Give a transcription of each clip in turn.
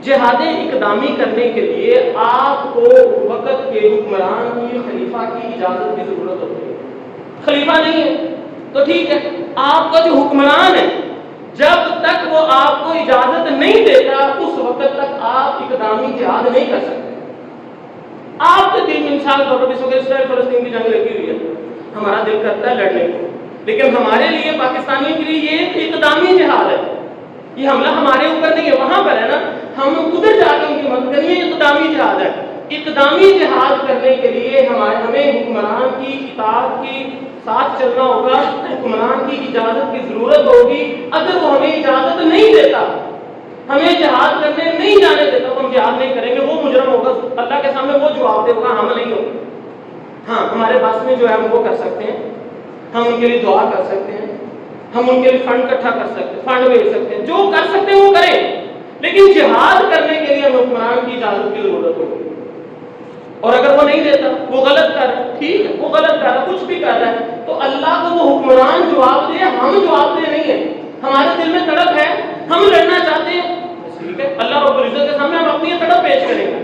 جہاد اقدامی کرنے کے لیے آپ کو وقت کے حکمران کی خلیفہ کی اجازت کی ضرورت ہوتی ہے. خلیفہ نہیں ہے تو ٹھیک ہے، آپ کا جو حکمران ہے جب تک وہ آپ کو اجازت نہیں دیتا اس وقت تک آپ اقدامی جہاد نہیں کر سکتے. آپ کے دل میں مثال طور پر اسرائیل فلسطین کی جنگ لگی ہوئی ہے، ہمارا دل کرتا ہے لڑنے کو، لیکن ہمارے لیے پاکستانیوں کے لیے یہ اقدامی جہاد ہے. یہ حملہ ہمارے اوپر نہیں ہے، وہاں پر ہے نا، ہم ادھر جا کے ان کی مدد کریں. یہ اقدامی جہاد ہے. اقدامی جہاد کرنے کے لیے ہمیں حکمران کی اطاعت کی ساتھ چلنا ہوگا، حکمران کی اجازت کی ضرورت ہوگی. اگر وہ ہمیں اجازت نہیں دیتا، ہمیں جہاد کرنے نہیں جانے دیتا تو ہم جہاد نہیں کریں گے. وہ مجرم ہوگا، اللہ کے سامنے وہ جواب دے ہوگا، ہم نہیں ہوگا. ہاں ہمارے پاس میں جو ہے ہم وہ کر سکتے ہیں، ہم ان کے لیے دعا کر سکتے ہیں، ہم ان کے لیے فنڈ اکٹھا کر سکتے ہیں، فنڈ بھیج سکتے ہیں، جو کر سکتے ہیں وہ کریں. لیکن جہاد کرنے کے لیے ہمیں حکمران کی اجازت کی ضرورت ہوگی. اور اگر وہ نہیں دیتا، وہ غلط کر رہا ہے، ٹھیک ہے، وہ غلط کر رہا ہے، کچھ بھی کر رہا ہے، تو اللہ کو وہ حکمران جواب دے، ہم جواب دے نہیں ہے. ہمارے دل میں تڑپ ہے، ہم لڑنا چاہتے ہیں، ٹھیک ہے، اللہ رب العزت کے سامنے ہم اپنی تڑپ پیش کریں گے.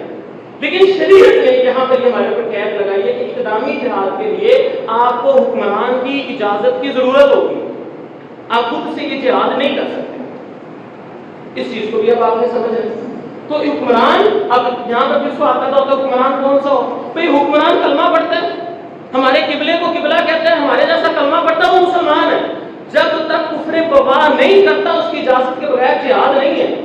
لیکن شریعت نے یہاں پر یہ ہمارے اوپر قید لگائی ہے کہ اقدامی جہاد کے لیے آپ کو حکمران کی اجازت کی ضرورت ہوگی. آپ خود سے یہ جہاد نہیں کر سکتے. اس چیز کو بھی اب آپ نے سمجھا. تو حکمران اب یہاں پر جس کو آتا تھا حکمران کون سا ہو؟ بھئی حکمران کلمہ پڑھتا ہے، ہمارے قبلے کو قبلہ کہتا ہے، ہمارے جیسا کلمہ پڑھتا ہے، وہ مسلمان ہے. جب تک کفر بوا نہیں کرتا اس کی اجازت کے بغیر جہاد نہیں ہے.